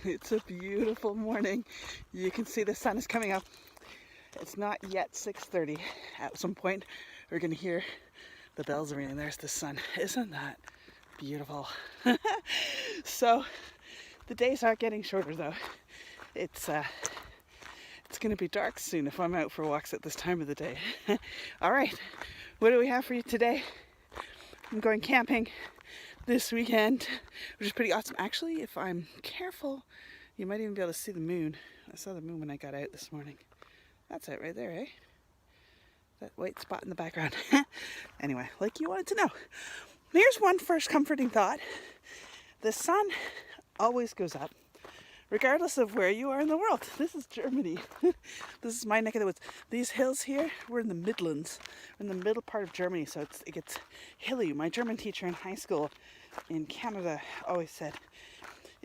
It's a beautiful morning. You can see the sun is coming up. It's not yet 6:30. At some point, we're going to hear the bells ringing. There's the sun. Isn't that beautiful? So, the days are getting shorter though. It's going to be dark soon if I'm out for walks at this time of the day. All right, what do we have for you today? I'm going camping this weekend, which is pretty awesome. Actually, if I'm careful, you might even be able to see the moon. I saw the moon when I got out this morning. That's it right there, eh? That white spot in the background. Anyway, like you wanted to know. Here's one first comforting thought. The sun always goes up, regardless of where you are in the world. This is Germany. This is my neck of the woods. These hills here, we're in the Midlands. We're in the middle part of Germany, so it gets hilly. My German teacher in high school in Canada always said,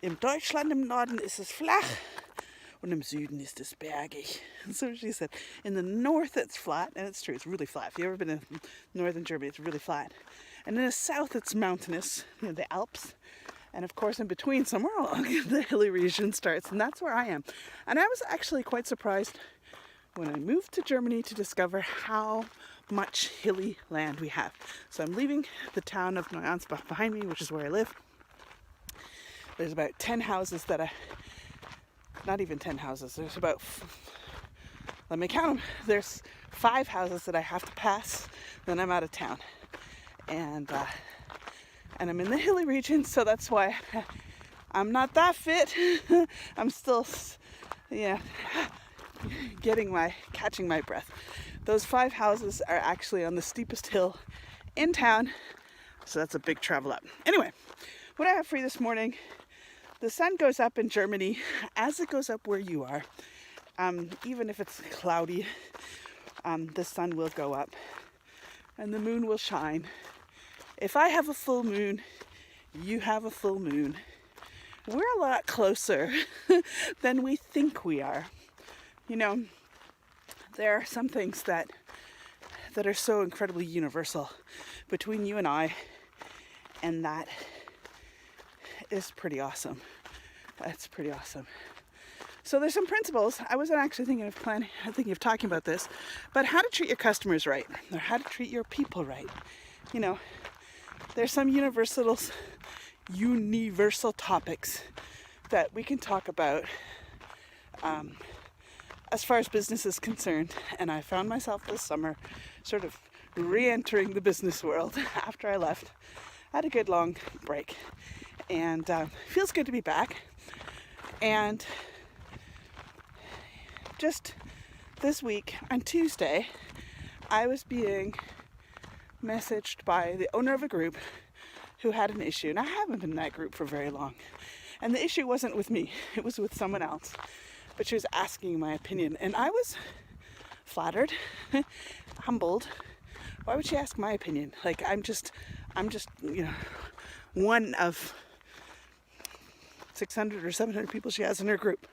in Deutschland im Norden ist es flach und im Süden ist es bergig. And so she said, in the north it's flat, and it's true, it's really flat. If you've ever been in northern Germany, it's really flat. And in the south it's mountainous, the Alps. And of course, in between, somewhere along, the hilly region starts, and that's where I am. And I was actually quite surprised when I moved to Germany to discover how much hilly land we have. So I'm leaving the town of Neuansbach behind me, which is where I live. There's about 10 houses that not even 10 houses, there's about, let me count them, there's 5 houses that I have to pass, then I'm out of town. And I'm in the hilly region, so that's why I'm not that fit. I'm still, catching my breath. Those 5 houses are actually on the steepest hill in town, so that's a big travel up. Anyway, what I have for you this morning, the sun goes up in Germany as it goes up where you are. Even if it's cloudy, the sun will go up and the moon will shine. If I have a full moon, you have a full moon. We're a lot closer than we think we are. There are some things that are so incredibly universal between you and I, and that is pretty awesome. That's pretty awesome. So there's some principles. I wasn't actually thinking of talking about this, but how to treat your customers right, or how to treat your people right. There's some universal topics that we can talk about as far as business is concerned. And I found myself this summer sort of re-entering the business world after I left. I had a good long break, and feels good to be back. And just this week on Tuesday, I was being messaged by the owner of a group who had an issue, and I haven't been in that group for very long, and the issue wasn't with me, it was with someone else, but she was asking my opinion, and I was flattered, humbled. Why would she ask my opinion? Like, I'm just one of 600 or 700 people she has in her group,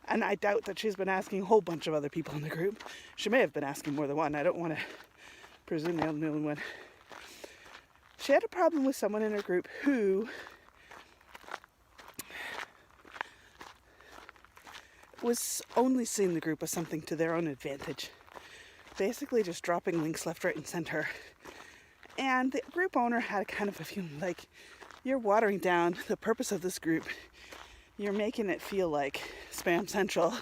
and I doubt that she's been asking a whole bunch of other people in the group. She may have been asking more than one. I don't want to presume the only one. She had a problem with someone in her group who was only seeing the group as something to their own advantage. Basically just dropping links left, right, and center. And the group owner had kind of a feeling like, you're watering down the purpose of this group. You're making it feel like Spam Central.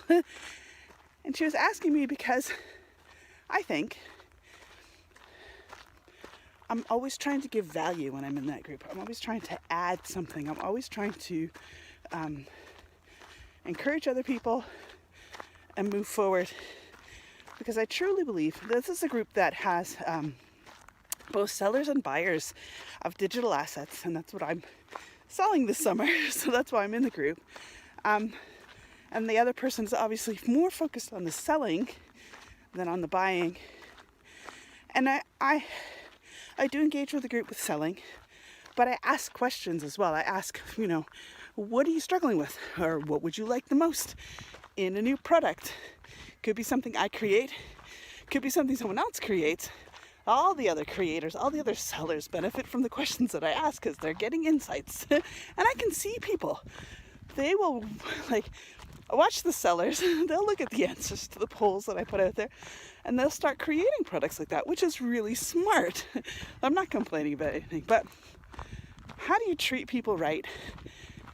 And she was asking me because I think I'm always trying to give value when I'm in that group. I'm always trying to add something. I'm always trying to encourage other people and move forward. Because I truly believe this is a group that has both sellers and buyers of digital assets. And that's what I'm selling this summer. So that's why I'm in the group. And the other person's obviously more focused on the selling than on the buying. And I do engage with the group with selling, but I ask questions as well. I ask, what are you struggling with? Or what would you like the most in a new product? Could be something I create, could be something someone else creates. All the other creators, all the other sellers benefit from the questions that I ask because they're getting insights. And I can see people they will like watch the sellers. They'll look at the answers to the polls that I put out there, and they'll start creating products like that, which is really smart. I'm not complaining about anything, but how do you treat people right?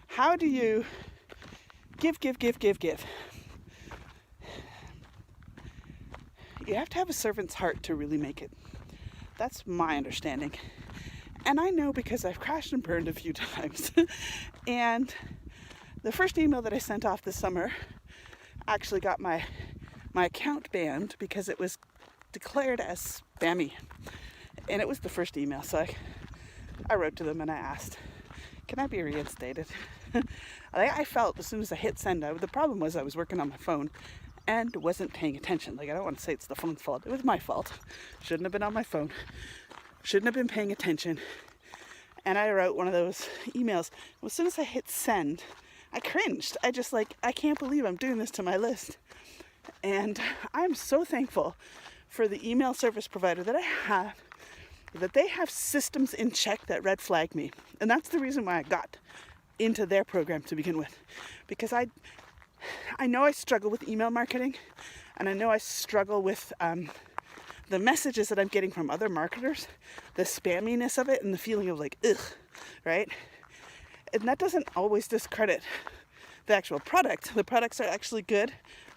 How do you give? You have to have a servant's heart to really make it. That's my understanding. And I know because I've crashed and burned a few times. And the first email that I sent off this summer actually got my account banned because it was declared as spammy. And it was the first email, so I wrote to them and I asked, can I be reinstated? I felt as soon as I hit send, the problem was I was working on my phone and wasn't paying attention. Like, I don't want to say it's the phone's fault. It was my fault. Shouldn't have been on my phone. Shouldn't have been paying attention. And I wrote one of those emails. As soon as I hit send, I cringed. I can't believe I'm doing this to my list. And I'm so thankful for the email service provider that I have, that they have systems in check that red flag me. And that's the reason why I got into their program to begin with. Because I know I struggle with email marketing, and I know I struggle with the messages that I'm getting from other marketers, the spamminess of it, and the feeling of like, ugh, right? And that doesn't always discredit the actual product. The products are actually good,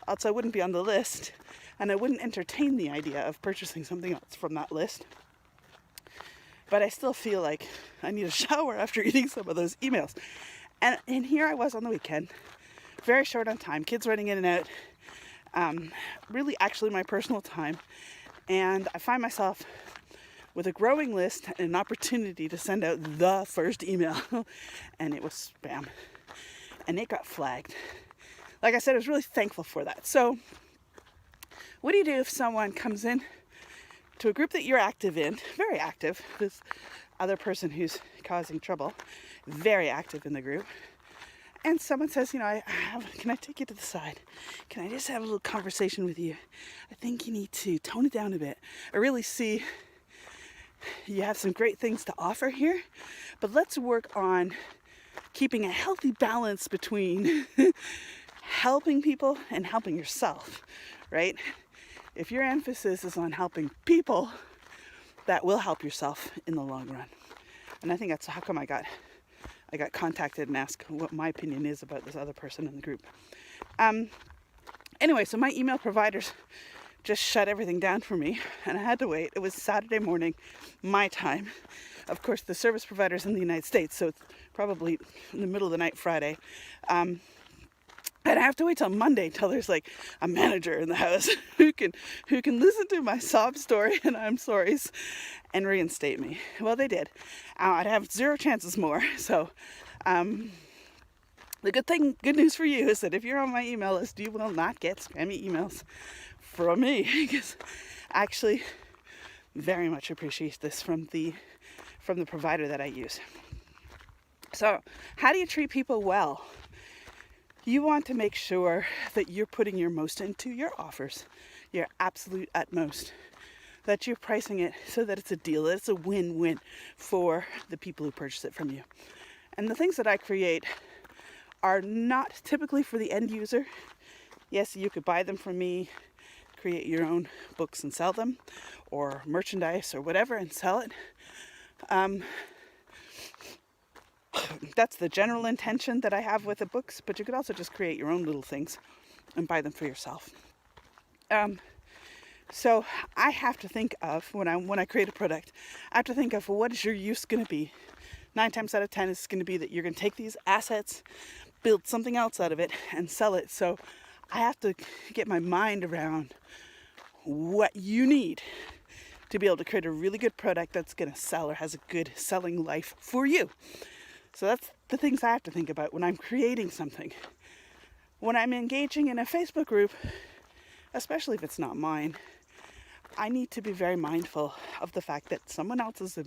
else I wouldn't be on the list, and I wouldn't entertain the idea of purchasing something else from that list. But I still feel like I need a shower after eating some of those emails. And here I was on the weekend, very short on time, kids running in and out, really actually my personal time. And I find myself with a growing list and an opportunity to send out the first email. And it was spam. And it got flagged. Like I said, I was really thankful for that. So what do you do if someone comes in to a group that you're active in, very active, this other person who's causing trouble, very active in the group, and someone says, can I take you to the side? Can I just have a little conversation with you? I think you need to tone it down a bit. I really see you have some great things to offer here, but let's work on keeping a healthy balance between helping people and helping yourself, right? If your emphasis is on helping people, that will help yourself in the long run. And I think that's how come I got contacted and asked what my opinion is about this other person in the group. Anyway, so my email providers just shut everything down for me, and I had to wait. It was Saturday morning, my time. Of course, the service provider's in the United States, so it's probably in the middle of the night Friday. And I have to wait till Monday till there's like a manager in the house who can listen to my sob story and I'm sorry's and reinstate me. Well, they did. I'd have zero chances more. So the good news for you is that if you're on my email list, you will not get spammy emails from me, because I actually very much appreciate this from the provider that I use. So how do you treat people well? You want to make sure that you're putting your most into your offers, your absolute utmost, that you're pricing it so that it's a deal, that it's a win-win for the people who purchase it from you. And the things that I create are not typically for the end user. Yes, you could buy them from me, create your own books and sell them, or merchandise or whatever and sell it. That's the general intention that I have with the books, but you could also just create your own little things and buy them for yourself. So I have to think of, when I create a product, I have to think of, well, what is your use going to be? 9 times out of 10 it's going to be that you're going to take these assets, build something else out of it, and sell it. So I have to get my mind around what you need to be able to create a really good product that's going to sell or has a good selling life for you. So that's the things I have to think about when I'm creating something. When I'm engaging in a Facebook group, especially if it's not mine, I need to be very mindful of the fact that someone else has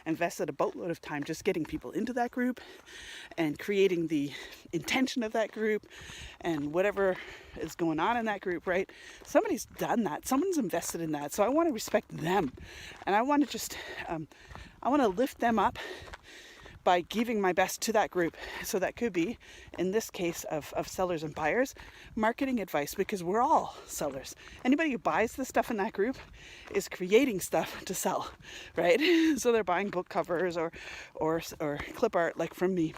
invested a boatload of time just getting people into that group and creating the intention of that group and whatever is going on in that group, right? Somebody's done that. Someone's invested in that. So I want to respect them. And I want to just, I want to lift them up, by giving my best to that group. So that could be, in this case of sellers and buyers, marketing advice, because we're all sellers. Anybody who buys the stuff in that group is creating stuff to sell, right? So they're buying book covers or clip art like from me,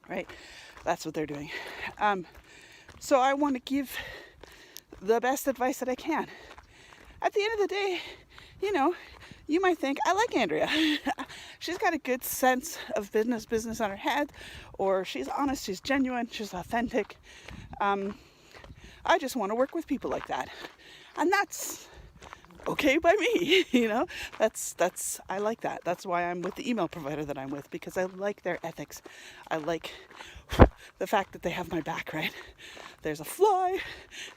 right? That's what they're doing. So I want to give the best advice that I can. At the end of the day, you know, you might think, I like Andrea. She's got a good sense of business on her head, or she's honest, she's genuine, she's authentic. I just want to work with people like that. And that's okay by me, you know? I like that. That's why I'm with the email provider that I'm with, because I like their ethics. I like the fact that they have my back, right? There's a fly,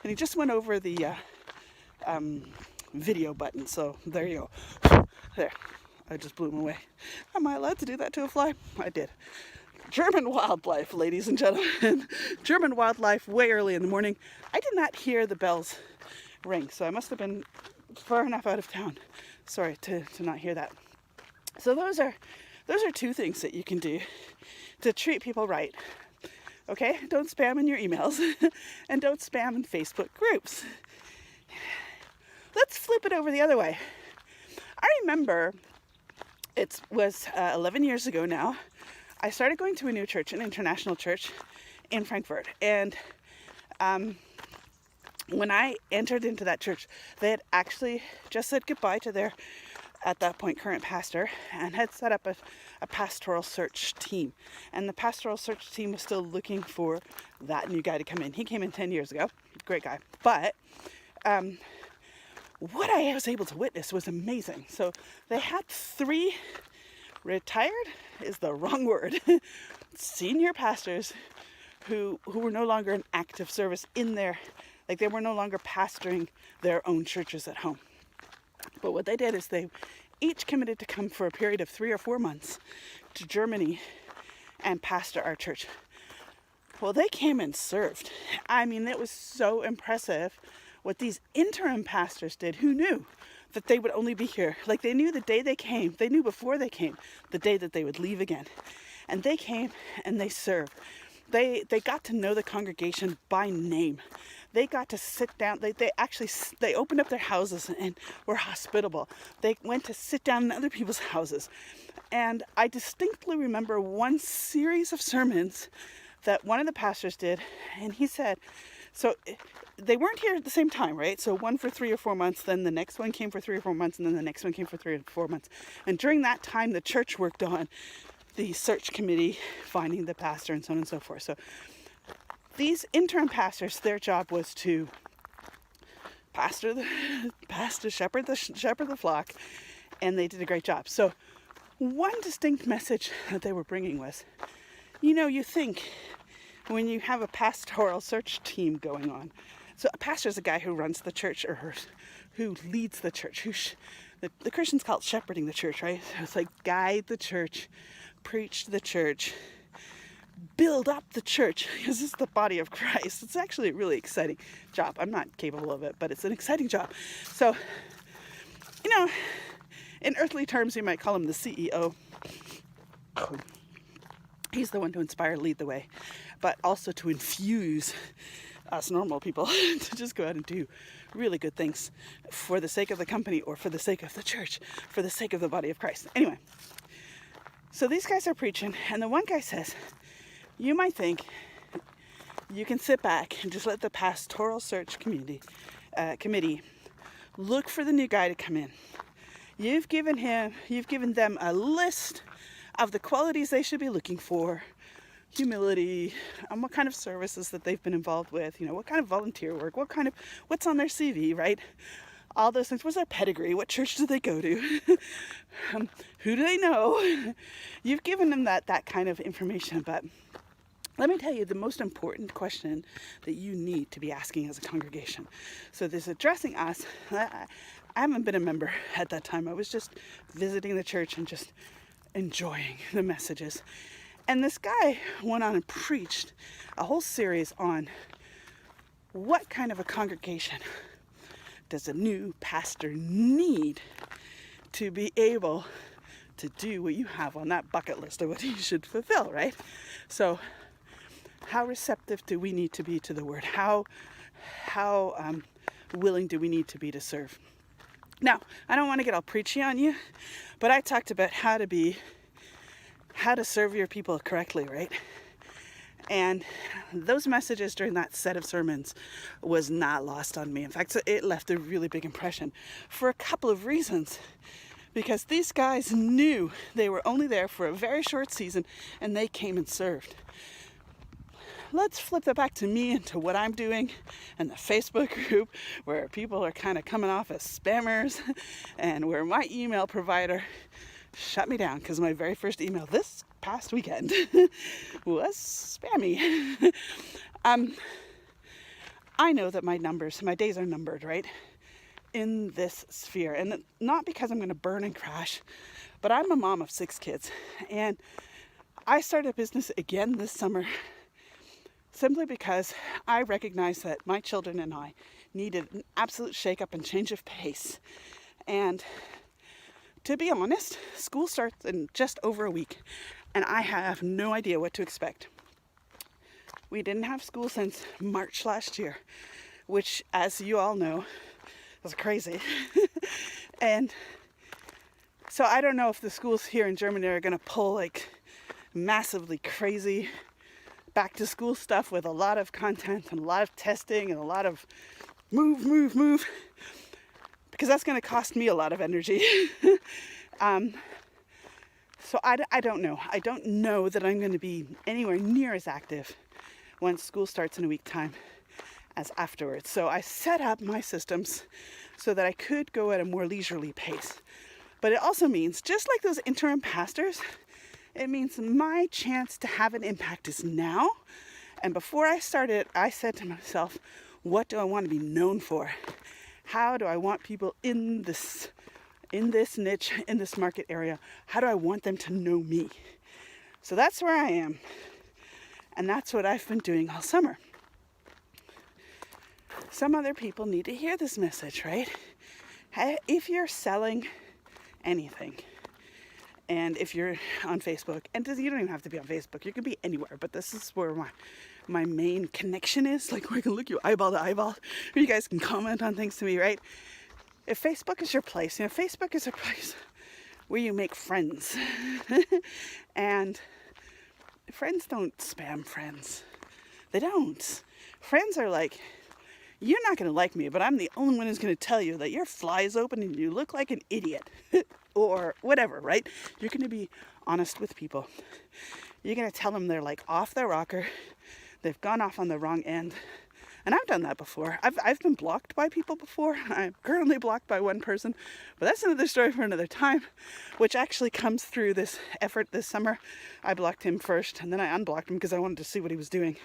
and he just went over the video button, so there you go. There, I just blew him away. Am I allowed to do that to a fly? I did. German wildlife, ladies and gentlemen. German wildlife, way early in the morning. I did not hear the bells ring, so I must have been far enough out of town, sorry, to not hear that. So those are two things that you can do to treat people right. Okay, don't spam in your emails and don't spam in Facebook groups. Let's flip it over the other way. I remember it was 11 years ago now. I started going to a new church, an international church in Frankfurt. And when I entered into that church, they had actually just said goodbye to their, at that point, current pastor, and had set up a pastoral search team. And the pastoral search team was still looking for that new guy to come in. He came in 10 years ago. Great guy. But what I was able to witness was amazing. So they had 3 retired is the wrong word, senior pastors who were no longer in active service in their, like they were no longer pastoring their own churches at home. But what they did is they each committed to come for a period of 3 or 4 months to Germany and pastor our church. Well, they came and served. I mean, it was so impressive what these interim pastors did. Who knew that they would only be here? Like, they knew the day they came, they knew before they came, the day that they would leave again. And they came and they served. They got to know the congregation by name. They got to sit down. They opened up their houses and were hospitable. They went to sit down in other people's houses. And I distinctly remember one series of sermons that one of the pastors did, and he said, so they weren't here at the same time, right? So one for 3 or 4 months, then the next one came for 3 or 4 months, and then the next one came for 3 or 4 months. And during that time, the church worked on the search committee, finding the pastor, and so on and so forth. So these interim pastors, their job was to shepherd the flock, and they did a great job. So one distinct message that they were bringing was, you know, you think when you have a pastoral search team going on. So a pastor is a guy who runs the church, or who leads the church. The Christians call it shepherding the church, right? So it's like guide the church, preach to the church, build up the church, because this is the body of Christ. It's actually a really exciting job. I'm not capable of it, but it's an exciting job. So, you know, in earthly terms, you might call him the CEO. He's the one to inspire, lead the way, but also to infuse us normal people to just go out and do really good things for the sake of the company, or for the sake of the church, for the sake of the body of Christ. Anyway, so these guys are preaching, and the one guy says, you might think you can sit back and just let the pastoral search committee look for the new guy to come in. You've given them a list of the qualities they should be looking for: humility, and what kind of services that they've been involved with, you know, what kind of volunteer work, what's on their CV, right? All those things. What's their pedigree? What church do they go to? Who do they know? You've given them that kind of information, but let me tell you the most important question that you need to be asking as a congregation. So this addressing us, I haven't been a member at that time. I was just visiting the church and just enjoying the messages. And this guy went on and preached a whole series on what kind of a congregation does a new pastor need to be able to do what you have on that bucket list of what you should fulfill, right? So how receptive do we need to be to the word? How willing do we need to be to serve? Now, I don't want to get all preachy on you, but I talked about how to serve your people correctly, right? And those messages during that set of sermons was not lost on me. In fact, it left a really big impression for a couple of reasons. Because these guys knew they were only there for a very short season, and they came and served. Let's flip that back to me and to what I'm doing and the Facebook group where people are kind of coming off as spammers, and where my email provider shut me down because my very first email this past weekend was spammy. I know that my days are numbered, right? In this sphere, and not because I'm going to burn and crash, but I'm a mom of 6 kids, and I started a business again this summer simply because I recognized that my children and I needed an absolute shake-up and change of pace. And to be honest, school starts in just over a week, and I have no idea what to expect. We didn't have school since March last year, which, as you all know, was crazy. And so I don't know if the schools here in Germany are going to pull like massively crazy back to school stuff with a lot of content and a lot of testing and a lot of move, because that's going to cost me a lot of energy. So I don't know. I don't know that I'm going to be anywhere near as active once school starts in a week's time as afterwards. So I set up my systems so that I could go at a more leisurely pace. But it also means, just like those interim pastors, it means my chance to have an impact is now. And before I started, I said to myself, what do I want to be known for? How do I want people in this niche, in this market area? How do I want them to know me? So that's where I am. And that's what I've been doing all summer. Some other people need to hear this message, right? If you're selling anything, and if you're on Facebook, and you don't even have to be on Facebook, you can be anywhere, but this is where my main connection is, like where I can look you eyeball to eyeball, or you guys can comment on things to me, right? If Facebook is your place, Facebook is a place where you make friends. And friends don't spam friends. They don't. Friends are like, you're not going to like me, but I'm the only one who's going to tell you that your fly is open and you look like an idiot. Or whatever, right? You're going to be honest with people. You're going to tell them they're like off their rocker. They've gone off on the wrong end. And I've done that before. I've been blocked by people before. I'm currently blocked by one person, but that's another story for another time, which actually comes through this effort this summer. I blocked him first, and then I unblocked him because I wanted to see what he was doing.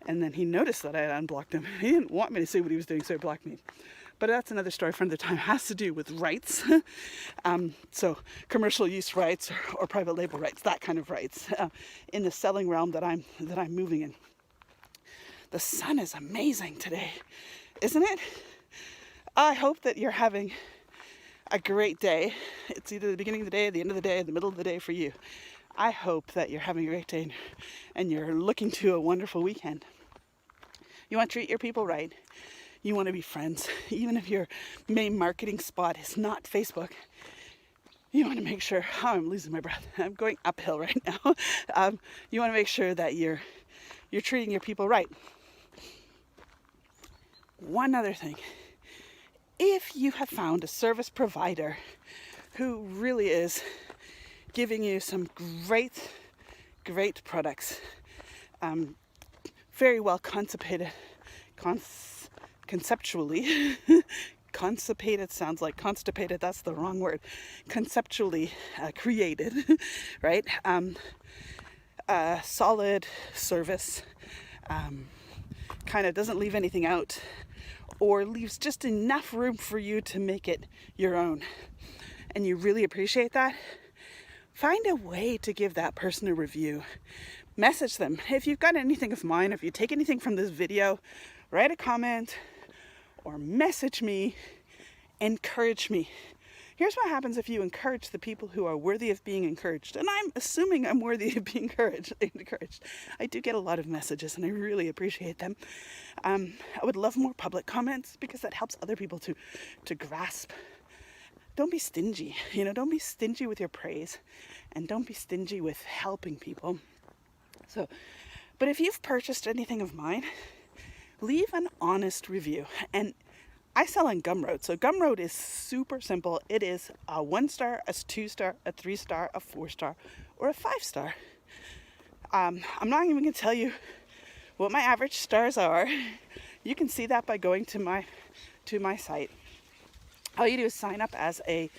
And then he noticed that I had unblocked him. He didn't want me to see what he was doing, so he blocked me. But that's another story for another time. It has to do with rights. So commercial use rights or private label rights, that kind of rights in the selling realm that I'm moving in. The sun is amazing today, isn't it? I hope that you're having a great day. It's either the beginning of the day, the end of the day, the middle of the day for you. I hope that you're having a great day and you're looking to a wonderful weekend. You want to treat your people right. You want to be friends. Even if your main marketing spot is not Facebook, you want to make sure, I'm losing my breath. I'm going uphill right now. You want to make sure that you're treating your people right. One other thing, if you have found a service provider who really is giving you some great products, very well conceptually, constipated sounds like constipated, that's the wrong word, conceptually created, right? Solid service, kind of doesn't leave anything out, or leaves just enough room for you to make it your own, and you really appreciate that, find a way to give that person a review. Message them. If you've got anything of mine, if you take anything from this video, write a comment or message me, encourage me. Here's what happens if you encourage the people who are worthy of being encouraged. And I'm assuming I'm worthy of being encouraged. I do get a lot of messages and I really appreciate them. I would love more public comments because that helps other people to grasp. Don't be stingy, don't be stingy with your praise, and don't be stingy with helping people. So, but if you've purchased anything of mine, leave an honest review. And I sell on Gumroad. So Gumroad is super simple. It is a 1-star, a 2-star, a 3-star, a 4-star, or a 5-star. I'm not even going to tell you what my average stars are. You can see that by going to my site. All you do is sign up as a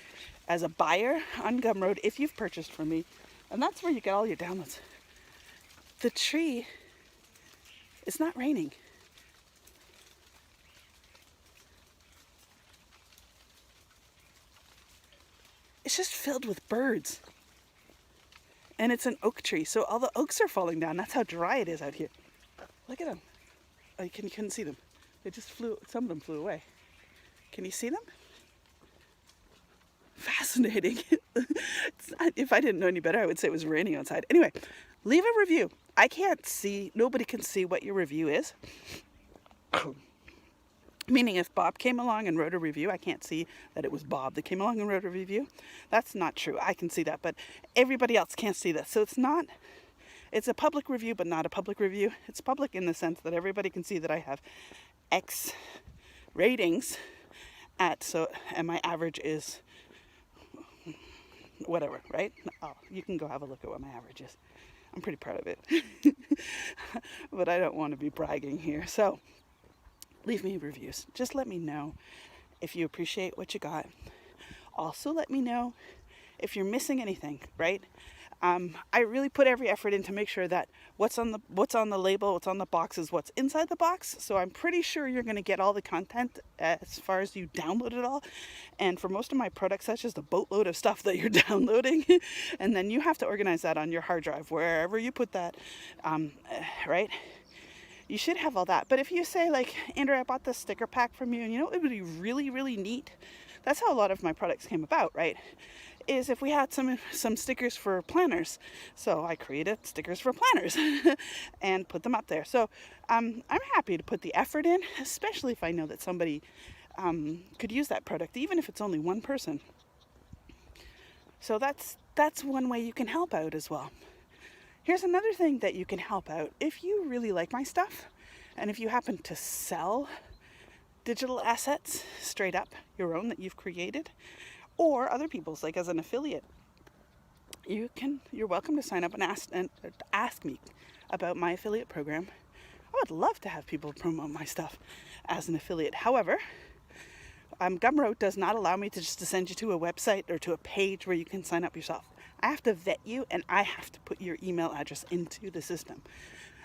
buyer on Gumroad if you've purchased from me. And that's where you get all your downloads. The tree is not raining. It's just filled with birds. And it's an oak tree, so all the oaks are falling down. That's how dry it is out here. Look at them. Oh, you couldn't see them. They just flew, some of them flew away. Can you see them? Fascinating. If I didn't know any better, I would say it was raining outside. Anyway, leave a review. I can't see, nobody can see what your review is. Meaning if Bob came along and wrote a review, I can't see that it was Bob that came along and wrote a review. That's not true. I can see that, but everybody else can't see that. So it's a public review, but not a public review. It's public in the sense that everybody can see that I have X ratings and my average is whatever, right? Oh, you can go have a look at what my average is. I'm pretty proud of it. But I don't want to be bragging here. So leave me reviews. Just let me know if you appreciate what you got. Also let me know if you're missing anything, right? I really put every effort in to make sure that what's on the label, what's on the box is what's inside the box. So I'm pretty sure you're going to get all the content as far as you download it all. And for most of my products, that's just a boatload of stuff that you're downloading. And then you have to organize that on your hard drive, wherever you put that, right? You should have all that. But if you say like, Andrew, I bought this sticker pack from you, and it would be really, really neat. That's how a lot of my products came about, right? Is if we had some stickers for planners. So I created stickers for planners and put them up there. So I'm happy to put the effort in, especially if I know that somebody could use that product, even if it's only one person. So that's one way you can help out as well. Here's another thing that you can help out. If you really like my stuff, and if you happen to sell digital assets straight up, your own that you've created, or other people's, like as an affiliate, you're welcome to sign up and ask me about my affiliate program. I would love to have people promote my stuff as an affiliate. However, Gumroad does not allow me to just send you to a website or to a page where you can sign up yourself. I have to vet you, and I have to put your email address into the system.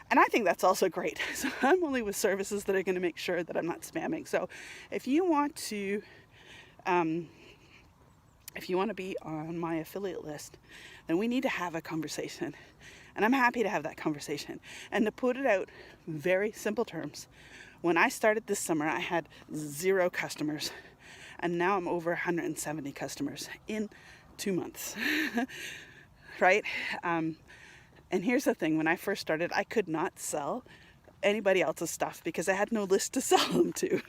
And I think that's also great. So I'm only with services that are going to make sure that I'm not spamming. So if you want to be on my affiliate list, then we need to have a conversation. And I'm happy to have that conversation. And to put it out in very simple terms, when I started this summer, I had 0 customers. And now I'm over 170 customers in 2 months. Right? And here's the thing, when I first started, I could not sell anybody else's stuff because I had no list to sell them to,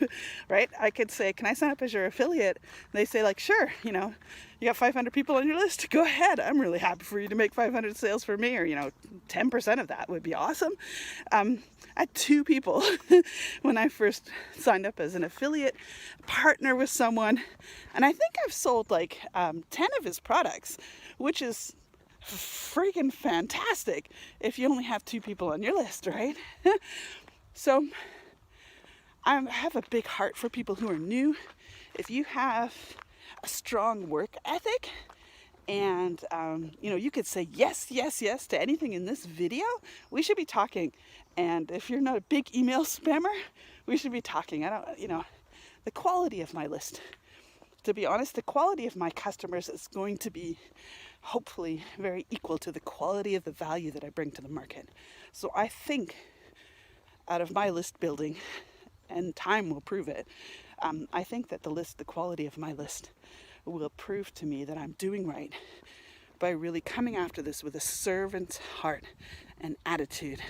right? I could say, can I sign up as your affiliate? And they say like, sure, you got 500 people on your list, go ahead. I'm really happy for you to make 500 sales for me, or, 10% of that would be awesome. I had 2 people when I first signed up as an affiliate partner with someone. And I think I've sold like 10 of his products, which is freaking fantastic if you only have 2 people on your list, right? So I have a big heart for people who are new. If you have a strong work ethic and you could say yes to anything in this video, we should be talking. And if you're not a big email spammer, we should be talking. The quality of my list, to be honest, the quality of my customers is going to be hopefully very equal to the quality of the value that I bring to the market. So I think out of my list building, and time will prove it, I think that the quality of my list will prove to me that I'm doing right by really coming after this with a servant's heart and attitude,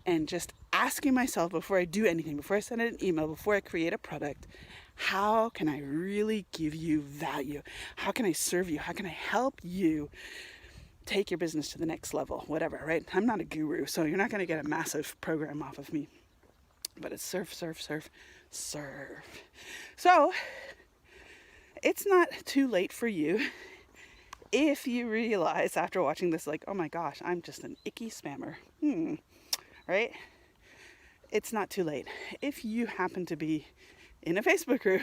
and just asking myself before I do anything, before I send an email, before I create a product, how can I really give you value? How can I serve you? How can I help you take your business to the next level? Whatever, right? I'm not a guru, so you're not going to get a massive program off of me. But it's serve, serve, serve, serve. So it's not too late for you if you realize after watching this, like, oh my gosh, I'm just an icky spammer. Right? It's not too late. If you happen to be in a Facebook group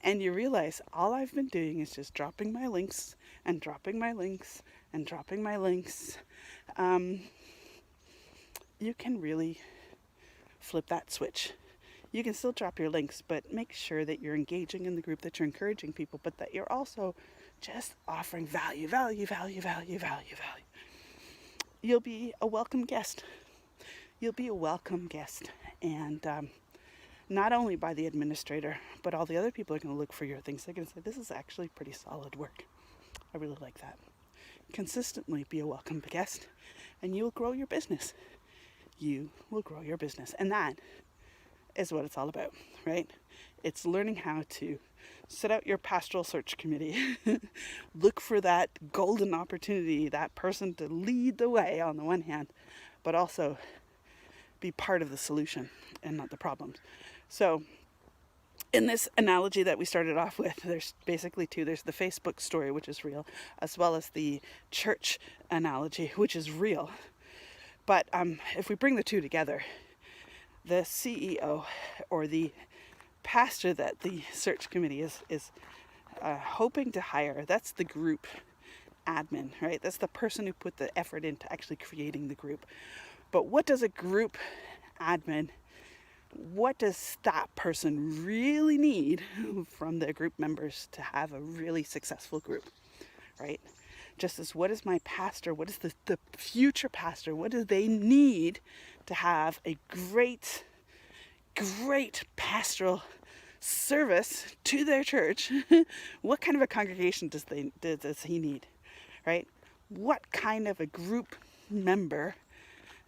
and you realize all I've been doing is just dropping my links and dropping my links and dropping my links, you can really flip that switch. You can still drop your links, but make sure that you're engaging in the group, that you're encouraging people, but that you're also just offering value, value, value, value, value, value. You'll be a welcome guest. You'll be a welcome guest. And not only by the administrator, but all the other people are going to look for your things. They're going to say, this is actually pretty solid work. I really like that. Consistently be a welcome guest, and you will grow your business. You will grow your business. And that is what it's all about, right? It's learning how to set out your pastoral search committee, look for that golden opportunity, that person to lead the way on the one hand, but also be part of the solution and not the problem. So in this analogy that we started off with, there's basically two. There's the Facebook story, which is real, as well as the church analogy, which is real. But if we bring the two together, the CEO or the pastor that the search committee is hoping to hire, that's the group admin, right? That's the person who put the effort into actually creating the group. But what does a group admin, what does that person really need from the group members to have a really successful group, right? Just as what is my pastor, what is the future pastor, what do they need to have a great pastoral service to their church? What kind of a congregation does he need, right? What kind of a group member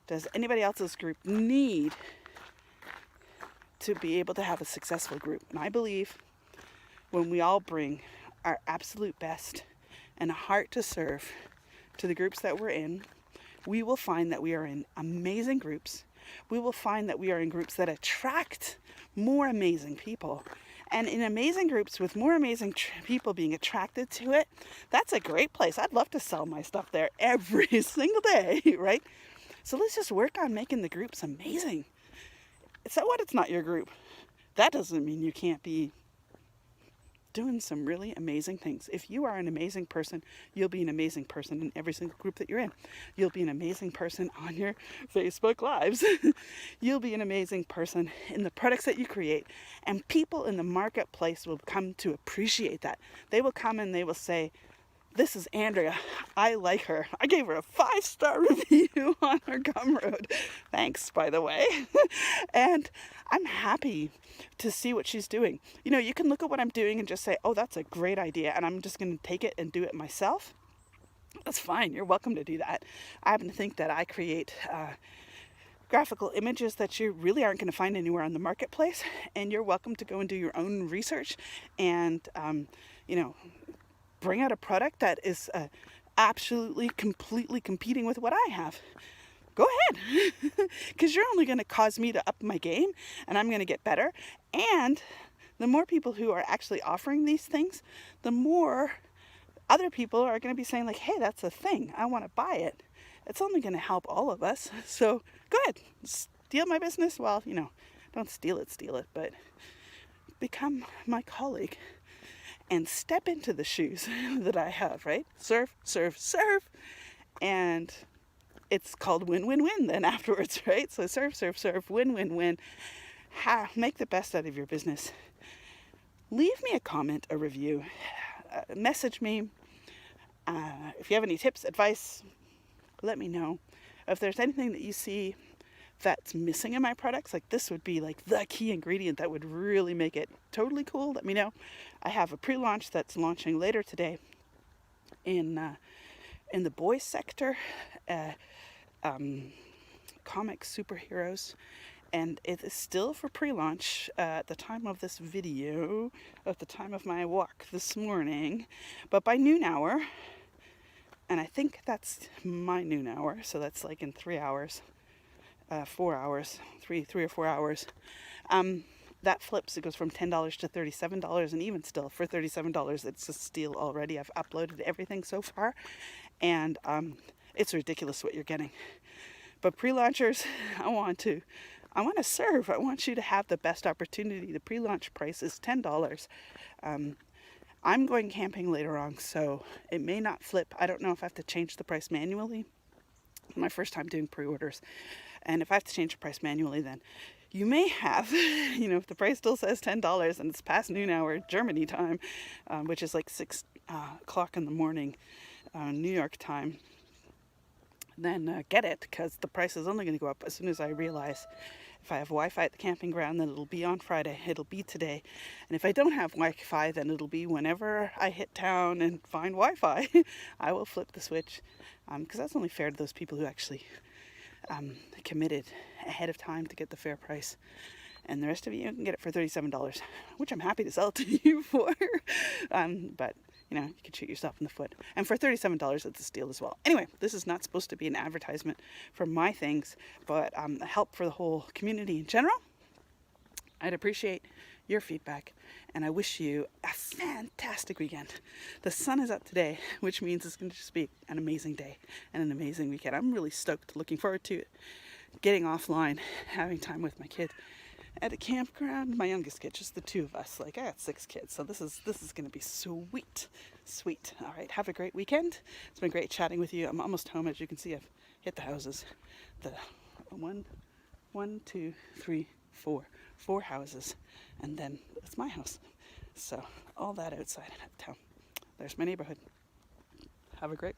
does anybody else's group need to be able to have a successful group? And I believe when we all bring our absolute best and a heart to serve to the groups that we're in, we will find that we are in amazing groups. We will find that we are in groups that attract more amazing people. And in amazing groups with more amazing people being attracted to it, that's a great place. I'd love to sell my stuff there every single day, right? So let's just work on making the groups amazing. So what? It's not your group. That doesn't mean you can't be doing some really amazing things. If you are an amazing person, you'll be an amazing person in every single group that you're in. You'll be an amazing person on your Facebook Lives. You'll be an amazing person in the products that you create. And people in the marketplace will come to appreciate that. They will come and they will say, this is Andrea. I like her. I gave her a 5-star review on her Gumroad. Thanks, by the way. And I'm happy to see what she's doing. You know, you can look at what I'm doing and just say, oh, that's a great idea, and I'm just going to take it and do it myself. That's fine. You're welcome to do that. I happen to think that I create graphical images that you really aren't going to find anywhere on the marketplace, and you're welcome to go and do your own research and, bring out a product that is absolutely, completely competing with what I have. Go ahead, because you're only going to cause me to up my game, and I'm going to get better. And the more people who are actually offering these things, the more other people are going to be saying like, hey, that's a thing. I want to buy it. It's only going to help all of us. So go ahead, steal my business. Well, don't steal it, but become my colleague. And step into the shoes that I have, right? Serve, serve, serve. And it's called win-win-win then afterwards, right? So serve, serve, serve, win-win-win. Make the best out of your business. Leave me a comment, a review. Message me. If you have any tips, advice, let me know. If there's anything that you see that's missing in my products, like this would be like the key ingredient that would really make it totally cool, let me know. I have a pre-launch that's launching later today in the boys sector, comic superheroes, and it is still for pre-launch at the time of this video, at the time of my walk this morning, but by noon hour, and I think that's my noon hour, so that's like in 3 hours, 4 hours, three or 4 hours, that flips. It goes from $10 to $37, and even still, for $37, it's a steal already. I've uploaded everything so far, and it's ridiculous what you're getting. But pre-launchers, I want to serve. I want you to have the best opportunity. The pre-launch price is $10. I'm going camping later on, so it may not flip. I don't know if I have to change the price manually. My first time doing pre-orders. And if I have to change the price manually, then you may have, if the price still says $10 and it's past noon hour Germany time, which is like 6 o'clock in the morning, New York time, then get it, because the price is only going to go up as soon as I realize if I have Wi-Fi at the camping ground, then it'll be on Friday. It'll be today. And if I don't have Wi-Fi, then it'll be whenever I hit town and find Wi-Fi. I will flip the switch, because that's only fair to those people who actually committed ahead of time to get the fair price. And the rest of you can get it for $37, which I'm happy to sell it to you for. But you can shoot yourself in the foot. And for $37, it's a steal as well. Anyway, this is not supposed to be an advertisement for my things, but a help for the whole community in general. I'd appreciate your feedback, and I wish you a fantastic weekend. The sun is up today, which means it's going to just be an amazing day and an amazing weekend. I'm really stoked, looking forward to it. Getting offline, having time with my kid at a campground. My youngest kid, just the two of us. Like, I got 6 kids, so this is going to be sweet. All right, have a great weekend. It's been great chatting with you. I'm almost home. As you can see, I've hit the houses. The one, two, three, four houses, and then it's my house. So all that outside of town. There's my neighborhood. Have a great